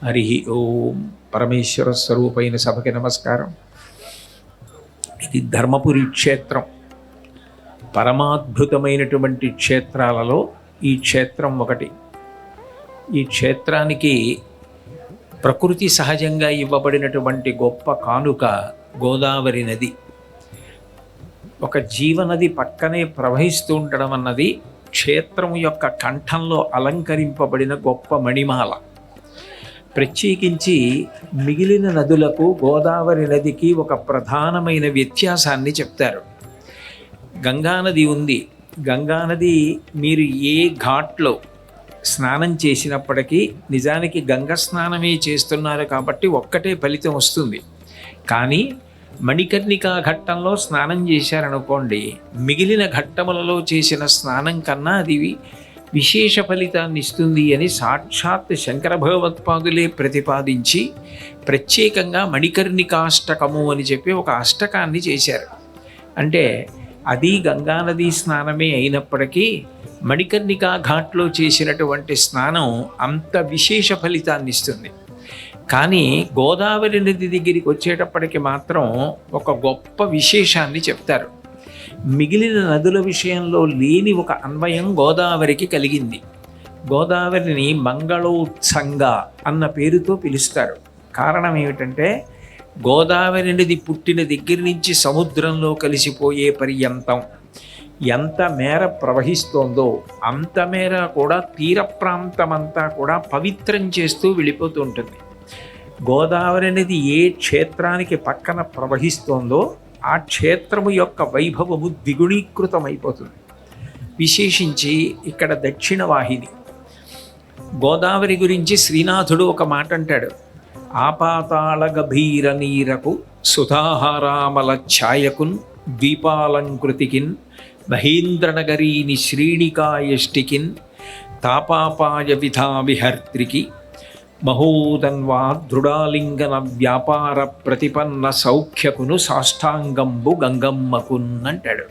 హరి ఓం. పరమేశ్వర స్వరూపైన సభకి నమస్కారం. ఇది ధర్మపురి క్షేత్రం. పరమాద్భుతమైనటువంటి క్షేత్రాలలో ఈ క్షేత్రం ఒకటి. ఈ క్షేత్రానికి ప్రకృతి సహజంగా ఇవ్వబడినటువంటి గొప్ప కానుక గోదావరి నది. ఒక జీవనది పక్కనే ప్రవహిస్తూ ఉండడం అన్నది క్షేత్రం యొక్క కంఠంలో అలంకరింపబడిన గొప్ప మణిమాల. ప్రత్యేకించి మిగిలిన నదులకు గోదావరి నదికి ఒక ప్రధానమైన వ్యత్యాసాన్ని చెప్తారు. గంగానది ఉంది. గంగానది మీరు ఏ ఘాట్లో స్నానం చేసినప్పటికీ నిజానికి గంగ స్నానమే చేస్తున్నారు కాబట్టి ఒక్కటే ఫలితం వస్తుంది. కానీ మణికర్ణికా ఘట్టంలో స్నానం చేశారనుకోండి, మిగిలిన ఘట్టములలో చేసిన స్నానం కన్నా అది విశేష ఫలితాన్ని ఇస్తుంది అని సాక్షాత్ శంకర భగవత్పాదులే ప్రతిపాదించి ప్రత్యేకంగా మణికర్ణికాష్టకము అని చెప్పి ఒక అష్టకాన్ని చేశారు. అంటే అది గంగానదీ స్నానమే అయినప్పటికీ మణికర్ణికా ఘాట్లో చేసినటువంటి స్నానం అంత విశేష ఫలితాన్ని ఇస్తుంది. కానీ గోదావరి నది దగ్గరికి వచ్చేటప్పటికి మాత్రం ఒక గొప్ప విశేషాన్ని చెప్తారు. మిగిలిన నదుల విషయంలో లేని ఒక అన్వయం గోదావరికి కలిగింది. గోదావరిని మంగళోత్సంగా అన్న పేరుతో పిలుస్తారు. కారణం ఏమిటంటే గోదావరి నది పుట్టిన దగ్గర నుంచి సముద్రంలో కలిసిపోయే పర్యంతం ఎంత మేర ప్రవహిస్తోందో అంత మేర కూడా తీర ప్రాంతమంతా కూడా పవిత్రం చేస్తూ వెళ్ళిపోతూ ఉంటుంది. గోదావరి నది ఏ క్షేత్రానికి పక్కన ప్రవహిస్తోందో ఆ క్షేత్రము యొక్క వైభవము ద్విగుణీకృతమైపోతుంది. విశేషించి ఇక్కడ దక్షిణ వాహిని గోదావరి గురించి శ్రీనాథుడు ఒక మాట అంటాడు. ఆపాతాళ గభీర నీరకు సుధాహారామల ఛాయకున్ ద్వీపాలంకృతికిన్ మహేంద్రనగరీని శ్రీణికాయష్టికిన్ తాపాపాయ విధా విహర్త్రికి మహోదన్వా దృఢాలింగన వ్యాపార ప్రతిపన్న సౌఖ్యకును సాష్టాంగంబు గంగమ్మకున్ అంటాడు.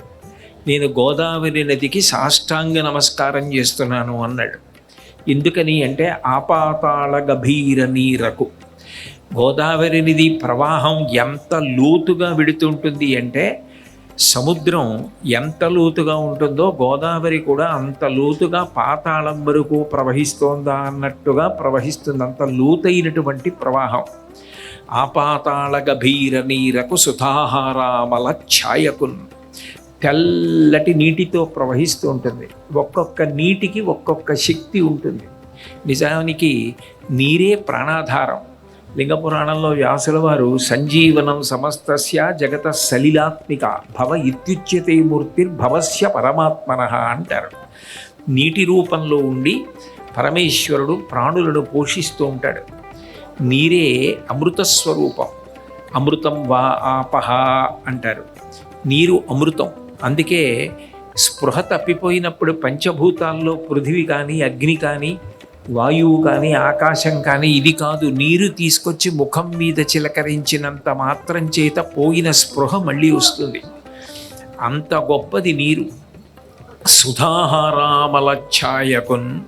నేను గోదావరి నదికి సాష్టాంగ నమస్కారం చేస్తున్నాను అన్నాడు. ఎందుకని అంటే ఆపాతాళ గభీర నీరకు గోదావరి నది ప్రవాహం ఎంత లోతుగా వెడుతుంటుంది అంటే సముద్రం ఎంత లోతుగా ఉంటుందో గోదావరి కూడా అంత లోతుగా పాతాళం వరకు ప్రవహిస్తోందా అన్నట్టుగా ప్రవహిస్తుంది. అంత లోతైనటువంటి ప్రవాహం. ఆపాతాళ గభీర నీరకు సుధాహారామల ఛాయకున్ తెల్లటి నీటితో ప్రవహిస్తూ ఉంటుంది. ఒక్కొక్క నీటికి ఒక్కొక్క శక్తి ఉంటుంది. నిజానికి నీరే ప్రాణాధారం. లింగపురాణంలో వ్యాసుల వారు సంజీవనం సమస్తస్య జగత సలిలాత్మిక భవ ఇత్యుచ్యతే మూర్తిర్భవస్య పరమాత్మనః అంటారు. నీటి రూపంలో ఉండి పరమేశ్వరుడు ప్రాణులను పోషిస్తూ ఉంటాడు. నీరే అమృత స్వరూపం. అమృతం వా ఆపహ అంటారు. నీరు అమృతం. అందుకే స్పృహ తప్పిపోయినప్పుడు పంచభూతాల్లో పృథివి కానీ అగ్ని కానీ వాయువు కానీ ఆకాశం కానీ ఇది కాదు, నీరు తీసుకొచ్చి ముఖం మీద చిలకరించినంత మాత్రం చేత పోయిన స్పృహ మళ్ళీ వస్తుంది. అంత గొప్పది నీరు. సుధాహారామల ఛాయకున్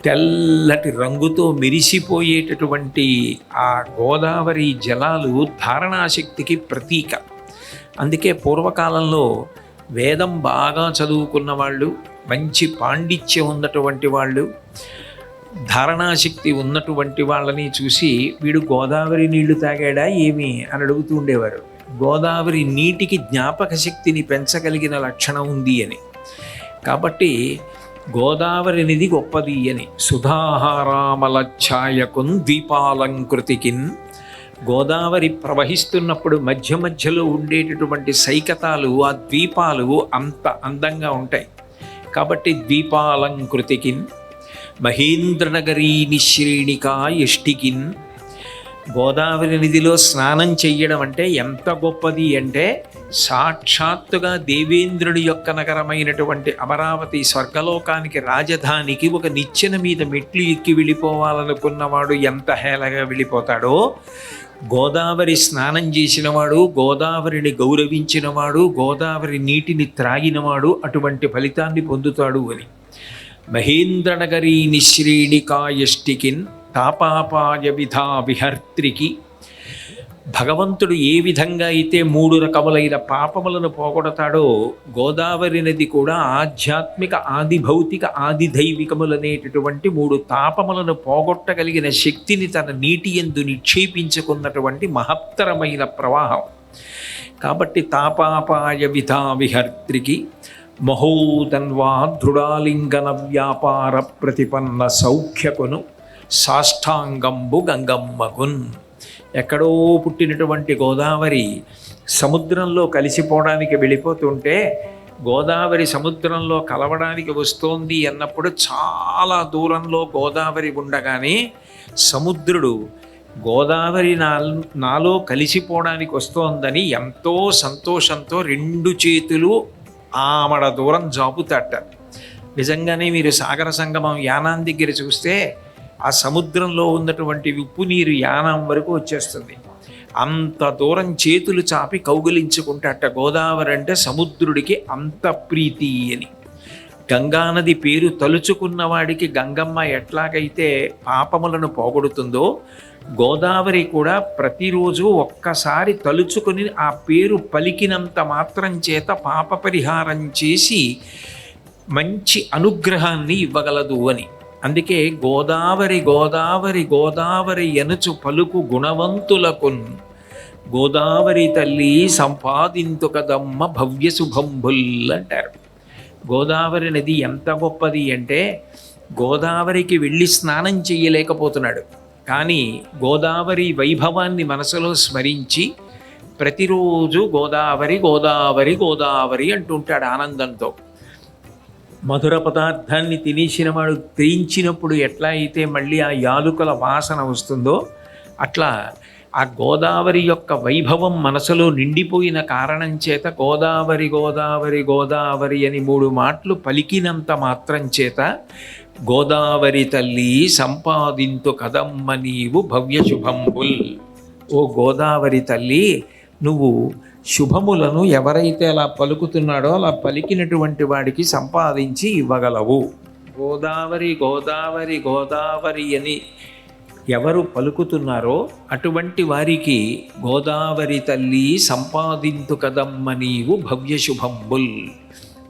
తెల్లటి రంగుతో మెరిసిపోయేటటువంటి ఆ గోదావరి జలాలు ధారణాశక్తికి ప్రతీక. అందుకే పూర్వకాలంలో వేదం బాగా చదువుకున్న వాళ్ళు, మంచి పాండిత్యం ఉన్నటువంటి వాళ్ళు, ధారణాశక్తి ఉన్నటువంటి వాళ్ళని చూసి వీడు గోదావరి నీళ్లు తాగాడా ఏమి అని అడుగుతూ ఉండేవారు. గోదావరి నీటికి జ్ఞాపక శక్తిని పెంచగలిగిన లక్షణం ఉంది అని. కాబట్టి గోదావరి నిధి గొప్పది అని. సుధాహారామల ఛాయకున్ ద్వీపాలంకృతికిన్ గోదావరి ప్రవహిస్తున్నప్పుడు మధ్య మధ్యలో ఉండేటటువంటి సైకతాలు, ఆ ద్వీపాలు అంత అందంగా ఉంటాయి. కాబట్టి ద్వీపాలంకృతికిన్ మహేంద్రనగరీని శ్రేణికా యష్టికిన్ గోదావరి నదిలో స్నానం చెయ్యడం అంటే ఎంత గొప్పది అంటే సాక్షాత్తుగా దేవేంద్రుడి యొక్క నగరమైనటువంటి అమరావతి స్వర్గలోకానికి రాజధానికి ఒక నిచ్చెన మీద మెట్లు ఎక్కి వెళ్ళిపోవాలనుకున్నవాడు ఎంత హేళగా వెళ్ళిపోతాడో, గోదావరి స్నానం చేసినవాడు, గోదావరిని గౌరవించినవాడు, గోదావరి నీటిని త్రాగినవాడు అటువంటి ఫలితాన్ని పొందుతాడు అని. మహేంద్రనగరీని శ్రేణికాయష్టికిన్ తాపాపాయ విధా విహర్త్రికి. భగవంతుడు ఏ విధంగా అయితే 3 రకములైన పాపములను పోగొడతాడో గోదావరి నది కూడా ఆధ్యాత్మిక ఆది భౌతిక ఆది దైవికములనేటటువంటి 3 తాపములను పోగొట్టగలిగిన శక్తిని తన నీటి యందు నిక్షేపించుకున్నటువంటి మహత్తరమైన ప్రవాహం. కాబట్టి తాపాపాయ విధా విహర్త్రికి మహోదన్వా దృఢాలింగన వ్యాపార ప్రతిపన్న సౌఖ్యకును సాష్టాంగంబు గంగమ్మకున్. ఎక్కడో పుట్టినటువంటి గోదావరి సముద్రంలో కలిసిపోవడానికి వెళ్ళిపోతుంటే గోదావరి సముద్రంలో కలవడానికి వస్తోంది అన్నప్పుడు చాలా దూరంలో గోదావరి ఉండగానే సముద్రుడు గోదావరి నాలో కలిసిపోవడానికి వస్తోందని ఎంతో సంతోషంతో 2 చేతులు ఆమడ దూరం జాపుతాట. నిజంగానే మీరు సాగర సంగమం యానాం దగ్గర చూస్తే ఆ సముద్రంలో ఉన్నటువంటి ఉప్పు నీరు యానం వరకు వచ్చేస్తుంది. అంత దూరం చేతులు చాపి కౌగిలించుకుంటాట. గోదావరి అంటే సముద్రుడికి అంత ప్రీతి అని. గంగానది పేరు తలుచుకున్న వాడికి గంగమ్మ ఎట్లాగైతే పాపములను పోగొడుతుందో గోదావరి కూడా ప్రతిరోజు ఒక్కసారి తలుచుకొని ఆ పేరు పలికినంత మాత్రం చేత పాప పరిహారం చేసి మంచి అనుగ్రహాన్ని ఇవ్వగలదు అని. అందుకే గోదావరి గోదావరి గోదావరి ఎనుచు పలుకు గుణవంతులకున్ గోదావరి తల్లి సంపాదింతు కదమ్మ భవ్య శుభంబుల్ అంటారు. గోదావరి నది ఎంత గొప్పది అంటే గోదావరికి వెళ్ళి స్నానం చేయలేకపోతున్నాడు, కానీ గోదావరి వైభవాన్ని మనసులో స్మరించి ప్రతిరోజు గోదావరి గోదావరి గోదావరి అంటుంటాడు ఆనందంతో. మధుర పదార్థాన్ని తినేసిన వాడు తెయించినప్పుడు ఎట్లా అయితే మళ్ళీ ఆ యాలుకల వాసన వస్తుందో అట్లా ఆ గోదావరి యొక్క వైభవం మనసులో నిండిపోయిన కారణం చేత గోదావరి గోదావరి గోదావరి అని 3 మాటలు పలికినంత మాత్రం చేత గోదావరి తల్లి సంపాదింతు కదమ్మ నీవు భవ్య శుభంబుల్. ఓ గోదావరి తల్లి, నువ్వు శుభములను ఎవరైతే అలా పలుకుతున్నాడో అలా పలికినటువంటి వాడికి సంపాదించి ఇవ్వగలవు. గోదావరి గోదావరి గోదావరి అని ఎవరు పలుకుతున్నారో అటువంటి వారికి గోదావరి తల్లి సంపాదింతు కదమ్మ నీవు భవ్య శుభంబుల్.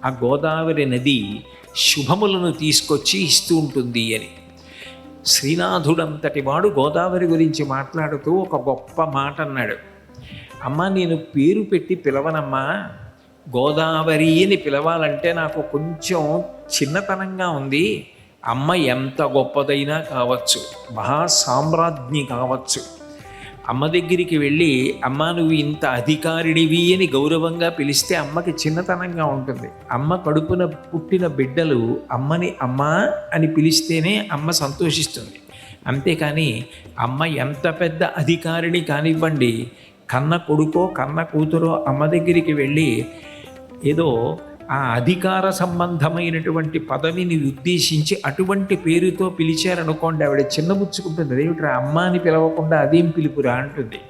ఆ గోదావరి నది శుభములను తీసుకొచ్చి ఇస్తూ ఉంటుంది అని. శ్రీనాథుడంతటి వాడు గోదావరి గురించి మాట్లాడుతూ ఒక గొప్ప మాట అన్నాడు. అమ్మ, నేను పేరు పెట్టి పిలవనమ్మా, గోదావరి అని పిలవాలంటే నాకు కొంచెం చిన్నతనంగా ఉంది. అమ్మ ఎంత గొప్పదైనా కావచ్చు, మహాసామ్రాజ్ఞి కావచ్చు. అమ్మ దగ్గరికి వెళ్ళి అమ్మ నువ్వు ఇంత అధికారిడివి అని గౌరవంగా పిలిస్తే అమ్మకి చిన్నతనంగా ఉంటుంది. అమ్మ కడుపున పుట్టిన బిడ్డలు అమ్మని అమ్మ అని పిలిస్తేనే అమ్మ సంతోషిస్తుంది. అంతేకాని అమ్మ ఎంత పెద్ద అధికారిని కానివ్వండి, కన్న కొడుకో కన్న కూతురో అమ్మ దగ్గరికి వెళ్ళి ఏదో ఆ అధికార సంబంధమైనటువంటి పదవిని ఉద్దేశించి అటువంటి పేరుతో పిలిచారనుకోండి, ఆవిడ చిన్నబుచ్చుకుంటుంది. అదేమిట్రా అమ్మ అని పిలవకుండా అదేం పిలుపురా అంటుంది.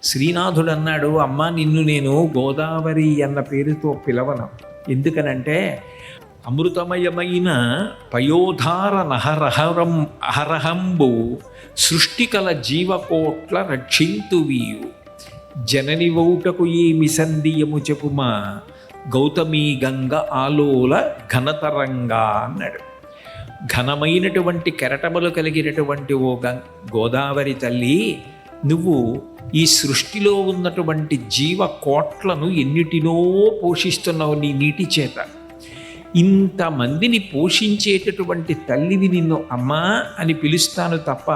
శ్రీనాథుడు అన్నాడు, అమ్మ నిన్ను నేను గోదావరి అన్న పేరుతో పిలవను. ఎందుకనంటే అమృతమయమైన పయోధార అహరహంబు సృష్టికల జీవకోట్ల రక్షింతువీయు జనని వౌటకు ఏమి సంధియము చెప్పుమా గౌతమీ గంగ ఆలోల ఘనతరంగా అన్నాడు. ఘనమైనటువంటి కెరటములు కలిగినటువంటి ఓ గోదావరి తల్లి, నువ్వు ఈ సృష్టిలో ఉన్నటువంటి జీవ కోట్లను ఎన్నిటినో పోషిస్తున్నావు నీ నీటి చేత. ఇంతమందిని పోషించేటటువంటి తల్లివి నిన్ను అమ్మా అని పిలుస్తాను తప్ప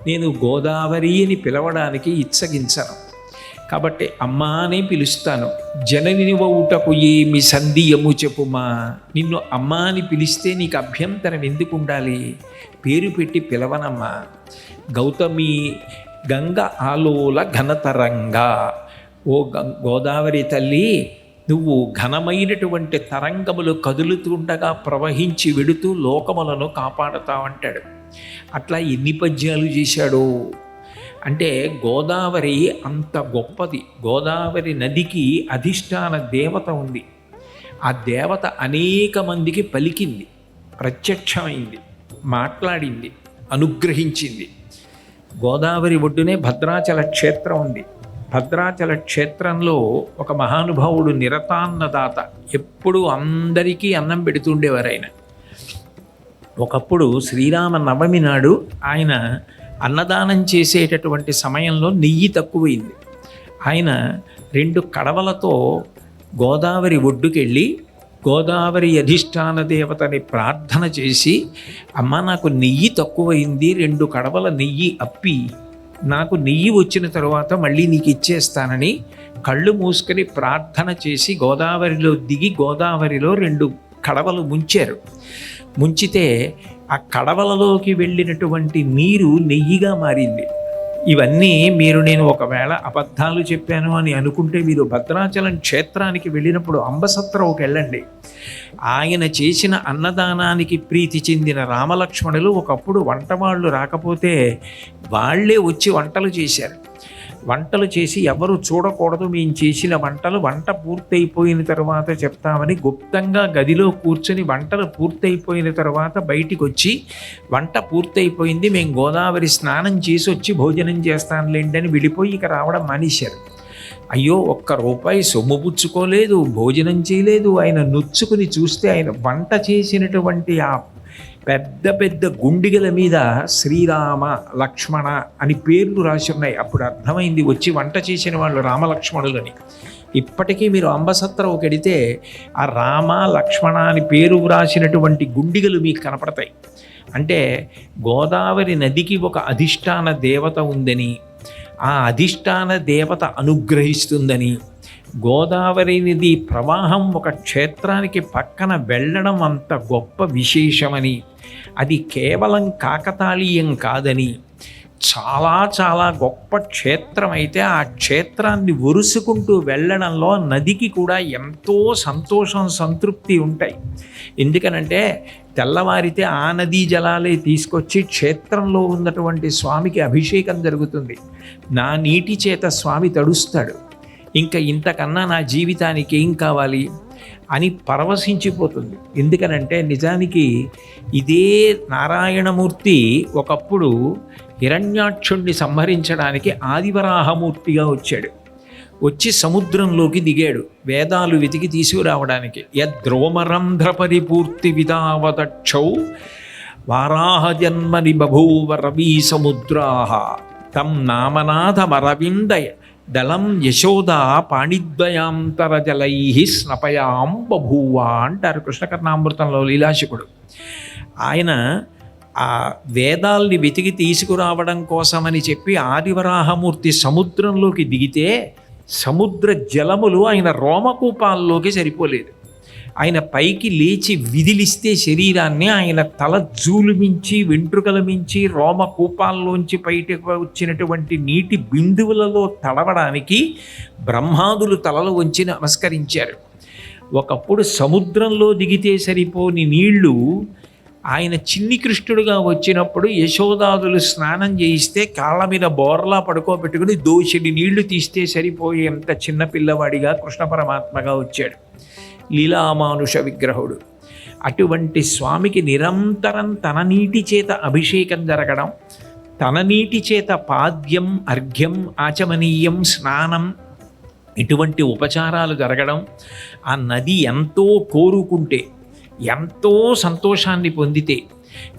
నేను గోదావరి అని పిలవడానికి ఇచ్చగించను. కాబట్టి అమ్మా అనే పిలుస్తాను. జనని వౌటకు ఏమి సంధియము చెప్పుమా, నిన్ను అమ్మా అని పిలిస్తే నీకు అభ్యంతరం ఎందుకు ఉండాలి? పేరు పెట్టి పిలవనమ్మా. గౌతమి గంగ ఆలోల ఘనతరంగా, ఓ గోదావరి తల్లి, నువ్వు ఘనమైనటువంటి తరంగములు కదులుతుండగా ప్రవహించి వెడుతూ లోకములను కాపాడుతావంటాడు. అట్లా ఎన్ని పద్యాలు చేశాడో అంటే గోదావరి అంత గొప్పది. గోదావరి నదికి అధిష్టాన దేవత ఉంది. ఆ దేవత అనేక మందికి పలికింది, ప్రత్యక్షమైంది, మాట్లాడింది. అనుగ్రహించింది. గోదావరి ఒడ్డునే భద్రాచల క్షేత్రం ఉంది. భద్రాచల క్షేత్రంలో ఒక మహానుభావుడు నిరతాన్నదాత, ఎప్పుడూ అందరికీ అన్నం పెడుతుండేవారు ఆయన. ఒకప్పుడు శ్రీరామ నవమి నాడు ఆయన అన్నదానం చేసేటటువంటి సమయంలో నెయ్యి తక్కువైంది. ఆయన 2 కడవలతో గోదావరి ఒడ్డుకెళ్ళి గోదావరి అధిష్టాన దేవతని ప్రార్థన చేసి, అమ్మ నాకు నెయ్యి తక్కువైంది, 2 కడవల నెయ్యి అప్పి నాకు నెయ్యి వచ్చిన తరువాత మళ్ళీ నీకు ఇచ్చేస్తానని కళ్ళు మూసుకొని ప్రార్థన చేసి గోదావరిలో దిగి గోదావరిలో 2 కడవలు ముంచారు. ముంచితే ఆ కడవలలోకి వెళ్ళినటువంటి నీరు నెయ్యిగా మారింది. ఇవన్నీ నేను ఒకవేళ అబద్ధాలు చెప్పాను అని అనుకుంటే మీరు భద్రాచలం క్షేత్రానికి వెళ్ళినప్పుడు అంబసత్రంకి వెళ్ళండి. ఆయన చేసిన అన్నదానానికి ప్రీతి చెందిన రామలక్ష్మణులు ఒకప్పుడు వంటవాళ్ళు రాకపోతే వాళ్ళే వచ్చి వంటలు చేశారు. వంటలు చేసి ఎవరు చూడకూడదు, మేము చేసిన వంట పూర్తయిపోయిన తర్వాత చెప్తామని గుప్తంగా గదిలో కూర్చొని వంటలు పూర్తయిపోయిన తర్వాత బయటికి వచ్చి వంట పూర్తయిపోయింది, మేము గోదావరి స్నానం చేసి వచ్చి భోజనం చేస్తానులేండి అని వెళ్ళిపోయి ఇక రావడం మానేశారు. అయ్యో, ₹1 సొమ్ము పుచ్చుకోలేదు, భోజనం చేయలేదు. ఆయన నొచ్చుకుని చూస్తే ఆయన వంట చేసినటువంటి ఆ పెద్ద పెద్ద గుండిగల మీద శ్రీరామ లక్ష్మణ అని పేర్లు రాసి ఉన్నాయి. అప్పుడు అర్థమైంది వచ్చి వంట చేసిన వాళ్ళు రామలక్ష్మణులని. ఇప్పటికీ మీరు అంబసత్రంకి వెడితే ఆ రామ లక్ష్మణ అని పేరు వ్రాసినటువంటి గుండిగలు మీకు కనపడతాయి. అంటే గోదావరి నదికి ఒక అధిష్టాన దేవత ఉందని, ఆ అధిష్టాన దేవత అనుగ్రహిస్తుందని, గోదావరి నది ప్రవాహం ఒక క్షేత్రానికి పక్కన వెళ్ళడం అంత గొప్ప విశేషమని, అది కేవలం కాకతాళీయం కాదని, చాలా చాలా గొప్ప క్షేత్రం అయితే ఆ క్షేత్రాన్ని ఒరుసుకుంటూ వెళ్ళడంలో నదికి కూడా ఎంతో సంతోషం సంతృప్తి ఉంటాయి. ఎందుకనంటే తెల్లవారితే ఆ నదీ జలాలే తీసుకొచ్చి క్షేత్రంలో ఉన్నటువంటి స్వామికి అభిషేకం జరుగుతుంది. నా నీటి చేత స్వామి తడుస్తాడు, ఇంకా ఇంతకన్నా నా జీవితానికి ఏం కావాలి అని పరవశించిపోతుంది. ఎందుకనంటే నిజానికి ఇదే నారాయణమూర్తి ఒకప్పుడు హిరణ్యాక్షుణ్ణి సంహరించడానికి ఆదివరాహమూర్తిగా వచ్చాడు. వచ్చి సముద్రంలోకి దిగాడు వేదాలు వెతికి తీసుకురావడానికి. యద్రోమరంధ్ర పరిపూర్తి విధావదక్షౌ వారాహ జన్మని బభూవ రవీ సముద్రాహ తం నామనాథమరవిందయ దళం యశోద పాణిద్వయాంతరజలై స్నపయాం బభూవ అంటారు కృష్ణకర్ణామృతంలో లీలాశకుడు. ఆయన ఆ వేదాల్ని వెతికి తీసుకురావడం కోసమని చెప్పి ఆదివరాహమూర్తి సముద్రంలోకి దిగితే సముద్ర జలములు ఆయన రోమకూపాల్లోకి సరిపోలేదు. ఆయన పైకి లేచి విదిలిస్తే శరీరాన్ని ఆయన తల జూలుమించి వెంట్రుకల మించి రోమకూపాల్లోంచి బయటకు వచ్చినటువంటి నీటి బిందువులలో తడవడానికి బ్రహ్మాదులు తలలు వంచి నమస్కరించారు. ఒకప్పుడు సముద్రంలో దిగితే సరిపోని నీళ్లు ఆయన చిన్ని కృష్ణుడుగా వచ్చినప్పుడు యశోదాదులు స్నానం చేయిస్తే కాళ్ళ మీద బోర్లా పడుకోబెట్టుకుని దోషిని నీళ్లు తీస్తే సరిపోయేంత చిన్న పిల్లవాడిగా కృష్ణ పరమాత్మగా వచ్చాడు లీలామానుష విగ్రహుడు. అటువంటి స్వామికి నిరంతరం తన నీటి చేత అభిషేకం జరగడం, తన నీటి చేత పాద్యం అర్ఘ్యం ఆచమనీయం స్నానం ఇటువంటి ఉపచారాలు జరగడం, ఆ నది ఎంతో కోరుకుంటే ఎంతో సంతోషాన్ని పొందితే,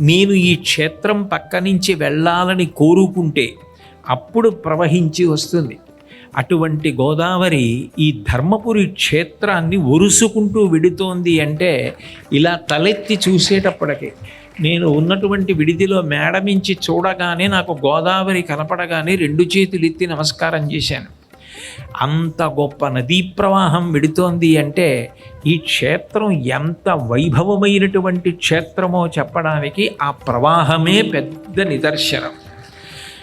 నేను ఈ క్షేత్రం పక్క నుంచి వెళ్ళాలని కోరుకుంటే అప్పుడు ప్రవహించి వస్తుంది. అటువంటి గోదావరి ఈ ధర్మపురి క్షేత్రాన్ని ఒరుసుకుంటూ విడుతోంది అంటే ఇలా తలెత్తి చూసేటప్పటికే నేను ఉన్నటువంటి విడిదిలో మేడమించి చూడగానే నాకు గోదావరి కనపడగానే 2 చేతులు ఎత్తి నమస్కారం చేశాను. అంత గొప్ప నదీ ప్రవాహం విడుతోంది అంటే ఈ క్షేత్రం ఎంత వైభవమైనటువంటి క్షేత్రమో చెప్పడానికి ఆ ప్రవాహమే పెద్ద నిదర్శనం.